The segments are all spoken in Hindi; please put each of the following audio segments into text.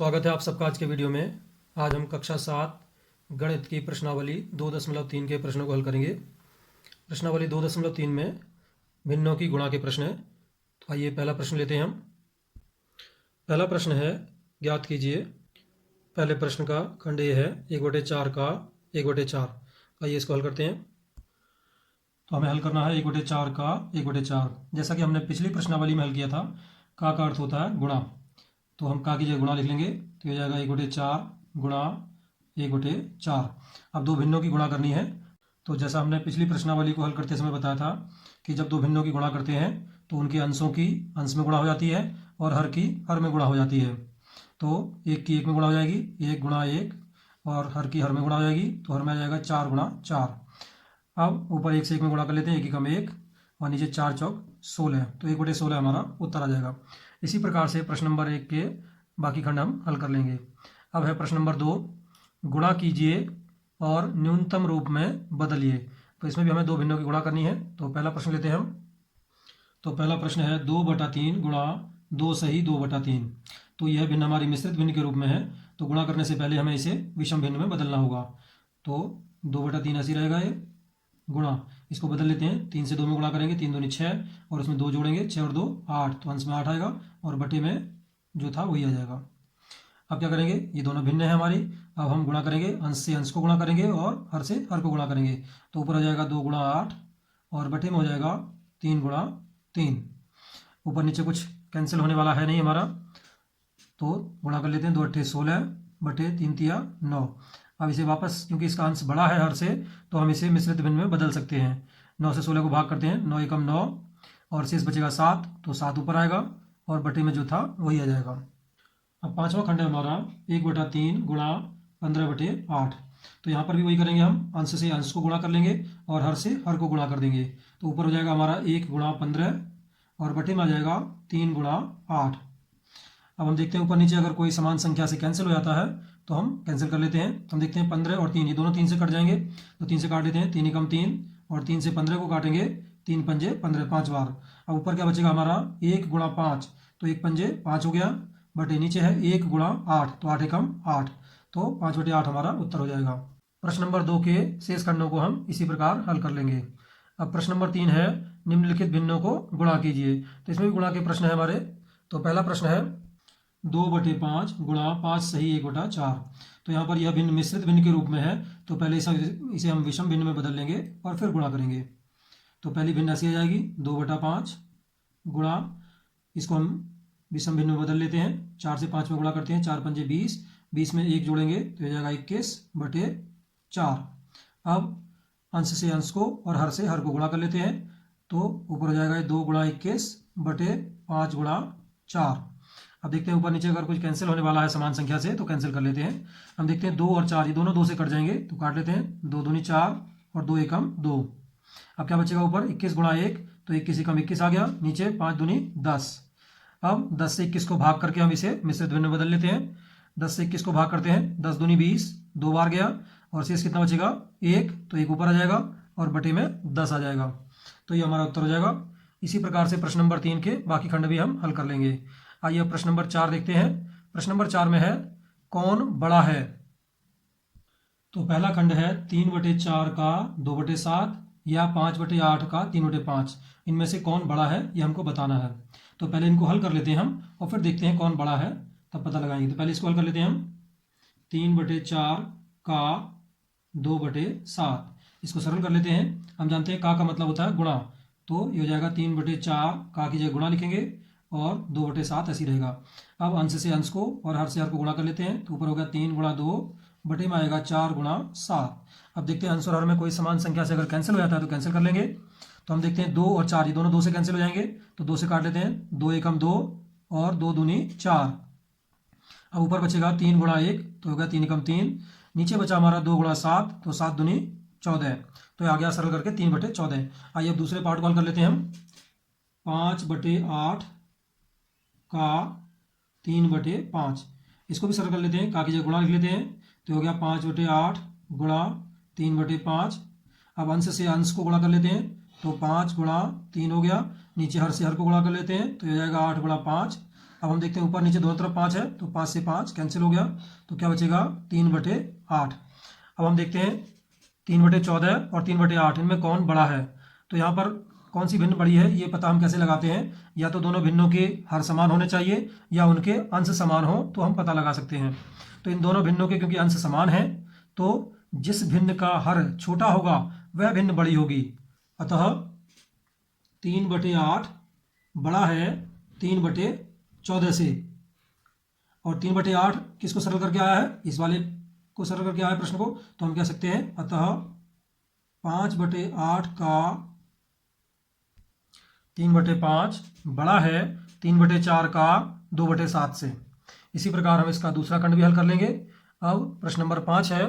स्वागत है आप सबका आज के वीडियो में। आज हम कक्षा 7 गणित की प्रश्नावली 2.3 के प्रश्नों को हल करेंगे। प्रश्नावली 2.3 में भिन्नों की गुणा के प्रश्न है। तो आइए पहला प्रश्न लेते हैं हम। पहला प्रश्न है, ज्ञात कीजिए। पहले प्रश्न का खंड ये है 1/4 का 1/4। आइए इसको हल करते हैं। तो हमें हल करना है 1/4 का 1/4। जैसा कि हमने पिछली प्रश्नावली में हल किया था, का अर्थ होता है गुणा। तो हम का की जगह गुणा लिख लेंगे, तो ये जाएगा 1/4 गुणा 1/4। अब दो भिन्नों की गुणा करनी है। तो जैसा हमने पिछली प्रश्नावली को हल करते समय बताया था कि जब दो भिन्नों की गुणा करते हैं तो उनके अंशों की अंश में गुणा हो जाती है और हर की हर में गुणा हो जाती है। तो एक की एक में गुणा हो जाएगी, 1 गुणा 1, और हर की हर में गुणा हो जाएगी, तो हर में आ जाएगा 4 गुणा 4। अब ऊपर 1 से 1 में गुणा कर लेते हैं, 1 एकम 1 और नीचे 4 चौक 16, तो 1/16 हमारा उत्तर आ जाएगा। इसी प्रकार से प्रश्न नंबर 1 के बाकी खंड हम हल कर लेंगे। अब है प्रश्न नंबर 2, गुणा कीजिए और न्यूनतम रूप में बदलिए। तो इसमें भी हमें दो भिन्नों की गुणा करनी है। तो पहला प्रश्न लेते हैं हम। तो पहला प्रश्न है 2/3 गुणा 2 सही 2/3। तो यह भिन्न हमारी मिश्रित भिन्न के रूप में है। तो गुणा करने से पहले हमें इसे विषम भिन्न में बदलना होगा। तो 2/3 ऐसी रहेगा ये, गुणा इसको बदल लेते हैं, 3 से 2 में गुणा करेंगे, 3 दूनी 6 और उसमें 2 जोड़ेंगे, 6 और 2 8, तो अंश में 8 आएगा और बटे में जो था वही आ जाएगा। अब क्या करेंगे, ये दोनों भिन्न है हमारी। अब हम गुणा करेंगे, अंश से अंश को गुणा करेंगे और हर से हर को गुणा करेंगे। तो ऊपर आ जाएगा 2 गुणा 8 और बटे में हो जाएगा 3 गुणा 3। ऊपर नीचे कुछ कैंसिल होने वाला है नहीं हमारा, तो गुणा कर लेते हैं। 2 8 16 बटे 3 तिया 9। अब इसे वापस, क्योंकि इसका अंश बड़ा है हर से, तो हम इसे मिश्रित भिन्न में बदल सकते हैं। 9 से 16 को भाग करते हैं, 9 एकम 9 और शेष बचेगा 7, तो 7 ऊपर आएगा और बटे में जो था वही आ जाएगा। अब पांचवा खंड है हमारा 1/3 गुणा 15/8। तो यहाँ पर भी वही करेंगे, हम अंश से अंश को गुणा कर लेंगे और हर से हर को गुणा कर देंगे। तो ऊपर हो जाएगा हमारा 1 गुणा 15 और बटे में आ जाएगा 3 गुणा 8। अब हम देखते हैं ऊपर नीचे अगर कोई समान संख्या से कैंसिल हो जाता है तो हम कैंसिल कर लेते हैं। हम देखते हैं 15 और 3, ये दोनों 3 से कट जाएंगे, तो 3 से काट लेते हैं, 3 एकम 3 और 3 से 15 को काटेंगे, 3 पंजे 15 5 बार। अब ऊपर क्या बचेगा हमारा 1 गुणा 5, तो 1 पंजे 5 हो गया, बटे नीचे है 1 गुणा 8, तो 8 एकम 8, तो 5/8 हमारा उत्तर हो जाएगा। प्रश्न नंबर 2 के शेष खंडों को हम इसी प्रकार हल कर लेंगे। अब प्रश्न नंबर 3 है, निम्नलिखित भिन्नों को गुणा कीजिए। तो इसमें भी गुणा के प्रश्न है हमारे। तो पहला प्रश्न है 2/5 गुणा 5 सही 1/4। तो यहाँ पर यह भिन्न मिश्रित भिन्न के रूप में है, तो पहले इसे हम विषम भिन्न में बदल लेंगे और फिर गुणा करेंगे। तो पहली भिन्न ऐसी आ जाएगी 2/5 गुणा, इसको हम विषम भिन्न में बदल लेते हैं, 4 से 5 में गुणा करते हैं, 4 पंजे 20, 20 में 1 जोड़ेंगे तो ये जाएगा 21/4। अब अंश से अंश को और हर से हर को गुणा कर लेते हैं, तो ऊपर हो जाएगा 2 गुणा 21 बटे 5 गुणा 4। अब देखते हैं ऊपर नीचे अगर कुछ कैंसिल होने वाला है समान संख्या से तो कैंसिल कर लेते हैं। हम देखते हैं 2 और 4, ये दोनों 2 से कट जाएंगे, तो काट लेते हैं, 2 दूनी 4 और 2 एकम 2। अब क्या बचेगा ऊपर 21 गुणा 1, तो 21 एकम 21 आ गया, नीचे 5 दूनी 10। अब 10 से 21 को भाग करके हम इसे मिश्रित भिन्न में बदल लेते हैं। 10 से 21 को भाग करते हैं, 10 दूनी 20, 2 बार गया और शेष कितना बचेगा 1, तो 1 ऊपर आ जाएगा और बटे में 10 आ जाएगा, तो ये हमारा उत्तर हो जाएगा। इसी प्रकार से प्रश्न नंबर 3 के बाकी खंड भी हम हल कर लेंगे। आइए प्रश्न नंबर 4 देखते हैं। प्रश्न नंबर 4 में है, कौन बड़ा है। तो पहला खंड है 3/4 का 2/7 या 5/8 का 3/5। इनमें से कौन बड़ा है ये हमको बताना है। तो पहले इनको हल कर लेते हैं हम और फिर देखते हैं कौन बड़ा है, तब पता लगाएंगे। तो पहले इसको हल कर लेते हैं हम। 3/4 का 2/7, इसको सरल कर लेते हैं। हम जानते हैं का मतलब होता है गुणा, तो ये हो जाएगा 3/4, का की जगह गुणा लिखेंगे और 2/7 ऐसी रहेगा। अब अंश से अंश को और हर से हर को गुणा कर लेते हैं, तो ऊपर हो गया 3 गुणा 2 बटे में आएगा 4 गुणा 7। अब देखते हैं अंश और हर में कोई समान संख्या से अगर कैंसिल हो जाता है तो कैंसिल कर लेंगे। तो हम देखते हैं 2 और 4, ये दोनों 2 से कैंसिल हो जाएंगे, तो 2 से काट लेते हैं, 2 एकम 2 और 2 दूनी 4। अब ऊपर बचेगा 3 गुणा 1, तो हो गया 3 एकम 3, नीचे बचा हमारा 2 गुणा 7, तो 7 दूनी 14, तो आ गया सरल करके 3/14। आइए अब दूसरे पार्ट को हल कर लेते हैं हम। 5/8 का 3/5, इसको भी सरल कर लेते हैं, का की जगह गुणा लिख लेते हैं, तो हो गया 5/8 गुणा 3/5। अब अंश से अंश को गुणा कर लेते हैं, तो 5 गुणा 3 हो गया, नीचे हर से हर को गुणा कर लेते हैं, तो हो जाएगा 8 गुणा 5 अब हम देखते हैं ऊपर नीचे दोनों तरफ 5 है, तो 5 से 5 कैंसिल हो गया, तो क्या बचेगा 3/8। अब हम देखते हैं 3/14 और 3/8 इनमें कौन बड़ा है। तो यहाँ पर कौन सी भिन्न बड़ी है ये पता हम कैसे लगाते हैं, या तो दोनों भिन्नों के हर समान होने चाहिए या उनके अंश समान हो तो हम पता लगा सकते हैं। तो इन दोनों भिन्नों के क्योंकि अंश समान है तो जिस भिन्न का हर छोटा होगा वह भिन्न बड़ी होगी। अतः 3/8 बड़ा है 3/14 से। और 3/8 किसको सरल करके आया है, इस वाले को सरल करके आया है प्रश्न को, तो हम कह सकते हैं अतः 5/8 का 3/5 बड़ा है 3/4 का 2/7 से। इसी प्रकार हम इसका दूसरा खंड भी हल कर लेंगे। अब प्रश्न नंबर 5 है।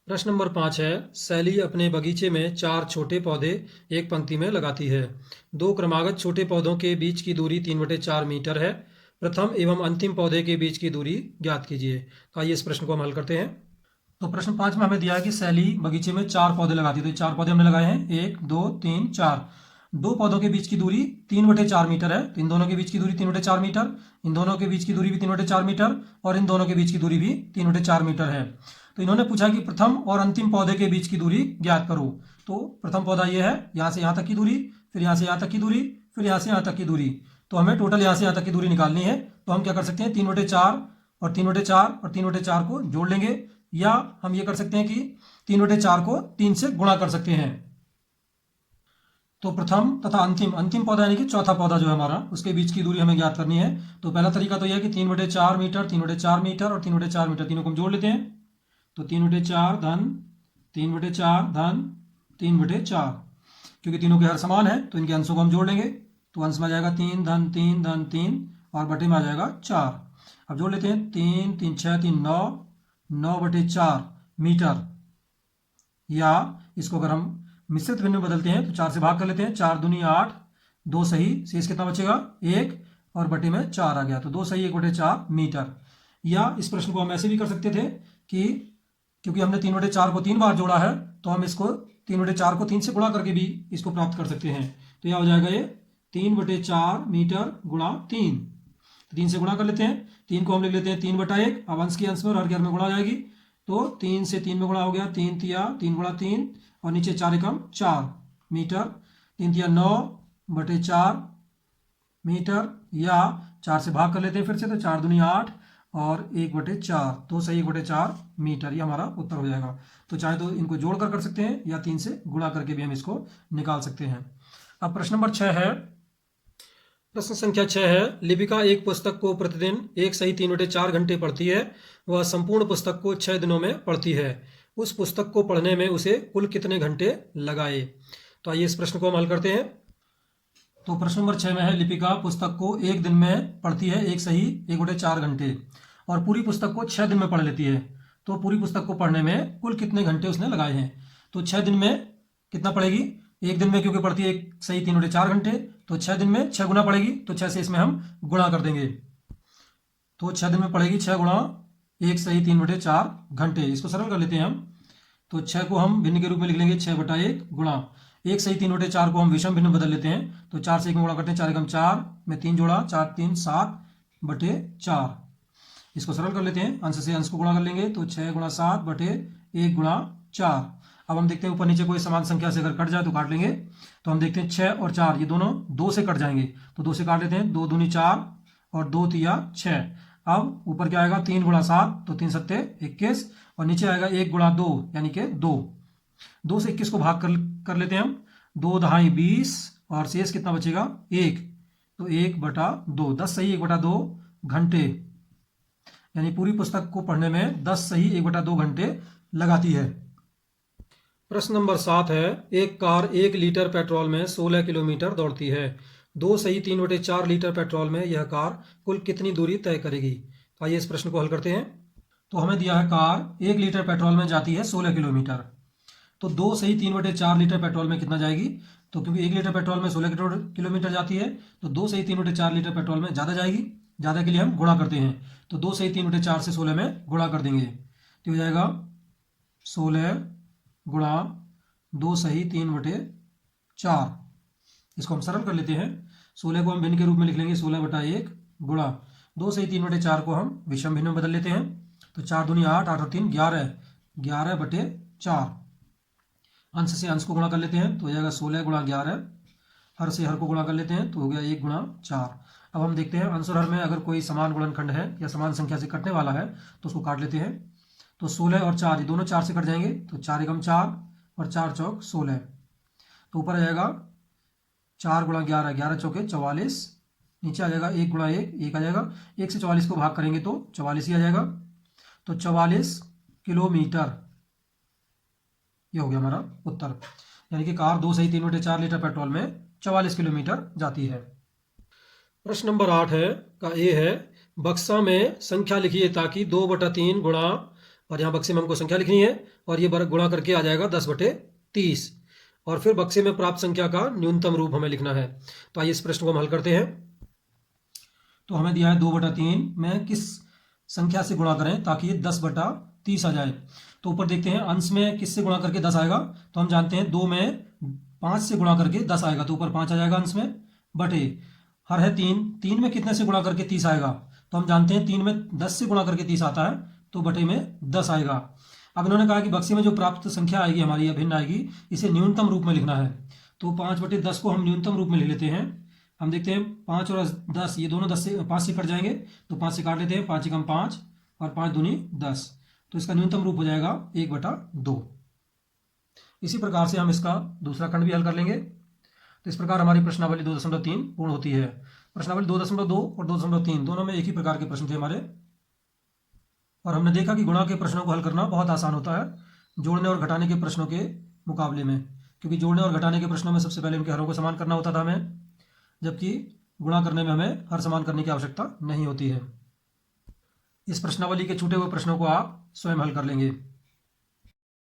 प्रश्न नंबर 5 है, शैली अपने बगीचे में 4 छोटे पौधे एक पंक्ति में लगाती है। 2 क्रमागत छोटे पौधों के बीच की दूरी 3/4 मीटर है। प्रथम एवं अंतिम पौधे के बीच की दूरी ज्ञात कीजिए। तो आइए इस प्रश्न को हम हल करते हैं। तो प्रश्न 5 में हमें दिया है कि शैली बगीचे में 4 पौधे लगाती है। तो 4 पौधे हमने लगाए हैं, 1 2 3 4। 2 पौधों के बीच की दूरी 3/4 मीटर है, तो इन दोनों के बीच की दूरी 3/4 मीटर, इन दोनों के बीच की दूरी भी 3/4 मीटर और इन दोनों के बीच की दूरी भी 3/4 मीटर है। तो इन्होंने पूछा कि प्रथम और अंतिम पौधे के बीच की दूरी ज्ञात करो। तो प्रथम पौधा ये है, यहाँ से यहाँ तक की दूरी, फिर यहाँ से यहाँ तक की दूरी, फिर यहाँ से यहाँ तक की दूरी। तो हमें टोटल यहाँ से यहाँ तक की दूरी निकालनी है। तो हम क्या कर सकते हैं, 3/4 और 3/4 और 3/4 को जोड़ लेंगे, या हम ये कर सकते हैं कि 3/4 को 3 से गुणा कर सकते हैं। तो प्रथम तथा अंतिम पौधा यानी कि चौथा पौधा जो है हमारा, उसके बीच की दूरी हमें ज्ञात करनी है। तो पहला तरीका तो यह है कि 3/4 मीटर, 3/4 मीटर और 3/4 मीटर तीनों को हम जोड़ लेते हैं। तो 3/4 धन 3/4 धन 3/4, क्योंकि तीनों के हर समान है तो इनके अंशों को हम जोड़ लेंगे। तो अंश में आ जाएगा 3 धन 3 धन 3 और बटे में आ जाएगा 4। अब जोड़ लेते हैं, 3 3 6 3 9, 9/4 मीटर। या इसको अगर हम मिश्रित भिन्न में बदलते हैं तो 4 से भाग कर लेते हैं, 4 दूनी 8, 2 सही, शेष कितना बचेगा 1 और बटे में 4 आ गया, तो 2 सही 1/4 मीटर। या इस प्रश्न को हम ऐसे भी कर सकते थे कि क्योंकि हमने 3/4 को 3 बार जोड़ा है तो हम इसको 3/4 को 3 से गुणा करके भी इसको प्राप्त कर सकते हैं। तो यह हो जाएगा ये 3/4 मीटर गुणा 3। 3 से गुणा कर लेते हैं, 3 को हम लिख लेते हैं 3/1। अब अंश की अंश में और हर के हर में गुणा हो जाएगी, तो 3 से 3 में गुणा हो गया, 3 तिया 3 गुणा 3 और नीचे 4 एकम 4 मीटर, 3 तिया 9/4 मीटर। या 4 से भाग कर लेते हैं फिर से, तो 4 दूनी 8 और 1/4, तो सही 1/4 मीटर, ये हमारा उत्तर हो जाएगा। तो चाहे तो इनको जोड़कर कर सकते हैं या 3 से गुणा करके भी हम इसको निकाल सकते हैं। अब प्रश्न नंबर 6 है। प्रश्न संख्या 6 है, लिपिका एक पुस्तक को प्रतिदिन 1 सही 3/4 घंटे पढ़ती है। वह संपूर्ण पुस्तक को 6 दिनों में पढ़ती है। उस पुस्तक को पढ़ने में उसे कुल कितने घंटे लगाए। तो आइए इस प्रश्न को हम हल करते हैं। तो प्रश्न नंबर 6 में है, लिपिका पुस्तक को 1 दिन में पढ़ती है 1 सही 1/4 घंटे और पूरी पुस्तक को 6 दिन में पढ़ लेती है। तो पूरी पुस्तक को पढ़ने में कुल कितने घंटे उसने लगाए हैं। तो 6 दिन में कितना पढ़ेगी, 1 दिन में क्योंकि पढ़ती है 1 सही 3/4 घंटे, तो 6 दिन में 6 गुना पढ़ेगी, तो 6 से इसमें हम गुणा कर देंगे। तो 6 दिन में पढ़ेगी 6 गुणा 1 सही 3/4 घंटे। इसको सरल कर लेते हैं हम, तो 6 को हम भिन्न के रूप में लिख लेंगे 6/1 गुणा 1 सही 3/4 को हम विषम भिन्न बदल लेते हैं, तो 4 से 1 में गुणा करते हैं, 4 एकम 4 में 3 जोड़ा, 4 3 7/4। इसको सरल कर लेते हैं, अंश से अंश को गुणा कर लेंगे, तो 6 गुणा 7/1 गुणा 4। अब हम देखते हैं ऊपर नीचे कोई समान संख्या से अगर कट जाए तो काट लेंगे। तो हम देखते हैं 6 और 4 ये दोनों 2 से कट जाएंगे, तो 2 से काट लेते हैं, 2 दूनी 4 और 2 तिया 6। अब ऊपर क्या आएगा 3 गुणा 7, तो 3 सत्ते 21 और नीचे आएगा 1 गुणा 2 यानी कि 2। 2 से 21 को भाग कर लेते हैं हम, 2 दहाई 20 और शेष कितना बचेगा 1, तो 1/2, 10 सही 1/2 घंटे, यानी पूरी पुस्तक को पढ़ने में 10 सही 1/2 घंटे लगाती है। प्रश्न नंबर 7 है, एक कार 1 लीटर पेट्रोल में 16 किलोमीटर दौड़ती है। 2 सही 3/4 लीटर पेट्रोल में यह कार कुल कितनी दूरी तय करेगी। तो आइए इस प्रश्न को हल करते हैं। तो हमें दिया है कार 1 लीटर पेट्रोल में जाती है 16 किलोमीटर, तो 2 सही 3/4 लीटर पेट्रोल में कितना जाएगी। तो क्योंकि 1 लीटर पेट्रोल में 16 किलोमीटर जाती है, तो 2 सही 3/4 लीटर पेट्रोल में ज़्यादा जाएगी। ज़्यादा के लिए हम गुणा करते हैं, तो 2 सही 3/4 से 16 में गुणा कर देंगे, तो हो जाएगा 16 गुणा 2 सही 3/4। इसको हम सरल कर लेते हैं, 16 को हम भिन्न के रूप में लिख लेंगे 16/1 गुणा 2 से 3/4 को हम विषम भिन्न में बदल लेते हैं। तो 4 दूनी 8, 8 और 3 11, 11/4। अंश से अंश को गुणा कर लेते हैं तो हो जाएगा 16 गुणा 11। हर से हर को गुणा कर लेते हैं तो हो गया 1 गुणा 4। अब हम देखते हैं अंश और हर में अगर कोई समान गुणनखंड है या समान संख्या से कटने वाला है तो उसको काट लेते हैं। तो 16 और 4 ये दोनों 4 से कट जाएंगे तो 4 एकम 4 और 4 चौक 16। तो ऊपर आ जाएगा 4 गुणा 11, 11 चौके 44। नीचे आ जाएगा 1 गुणा 1, 1 आ जाएगा। 1 से 44 को भाग करेंगे तो 44 ही आ जाएगा। तो 44 किलोमीटर ये हो गया हमारा उत्तर। यानी कि कार 2 सही 3/4 लीटर पेट्रोल में 44 किलोमीटर जाती है। प्रश्न नंबर 8 है का ए है, बक्सा में संख्या लिखिए ताकि 2/3 गुणा, और यहाँ बक्से में हमको संख्या लिखनी है और ये गुणा करके आ जाएगा 10/30, और फिर बक्से में प्राप्त संख्या का न्यूनतम रूप हमें लिखना है। तो आइए इस प्रश्न को हम हल करते हैं। तो हमें दिया है 2/3 में किस संख्या से गुणा करें ताकि ये 10/30 आ जाए। तो ऊपर देखते हैं अंश में किससे गुणा करके 10 आएगा। तो हम जानते हैं 2 में 5 से गुणा करके 10 आएगा तो ऊपर 5 आ जाएगा अंश में, बटे हर है 3, 3 में कितने से गुणा करके 30 आएगा। तो हम जानते हैं 3 में 10 से गुणा करके 30 आता है तो बटे में 10 आएगा। अब इन्होंने कहा कि बक्से में जो प्राप्त संख्या आएगी हमारी या भिन्न आएगी इसे न्यूनतम रूप में लिखना है। तो 5/10 को हम न्यूनतम रूप में लिख लेते हैं। हम देखते हैं 5 और 10 ये दोनों 5 से कट जाएंगे तो 5 से काट लेते हैं। 5 एकम 5 और 5 दूनी 10, तो इसका न्यूनतम रूप हो जाएगा 1/2। इसी प्रकार से हम इसका दूसरा खंड भी हल कर लेंगे। तो इस प्रकार हमारी प्रश्नावली 2.3 पूर्ण होती है। प्रश्नावली 2.2 और 2.3 दोनों में एक ही प्रकार के प्रश्न थे हमारे, और हमने देखा कि गुणा के प्रश्नों को हल करना बहुत आसान होता है जोड़ने और घटाने के प्रश्नों के मुकाबले में, क्योंकि जोड़ने और घटाने के प्रश्नों में सबसे पहले उनके हरों को समान करना होता था हमें, जबकि गुणा करने में हमें हर समान करने की आवश्यकता नहीं होती है। इस प्रश्नावली के छूटे हुए प्रश्नों को आप स्वयं हल कर लेंगे।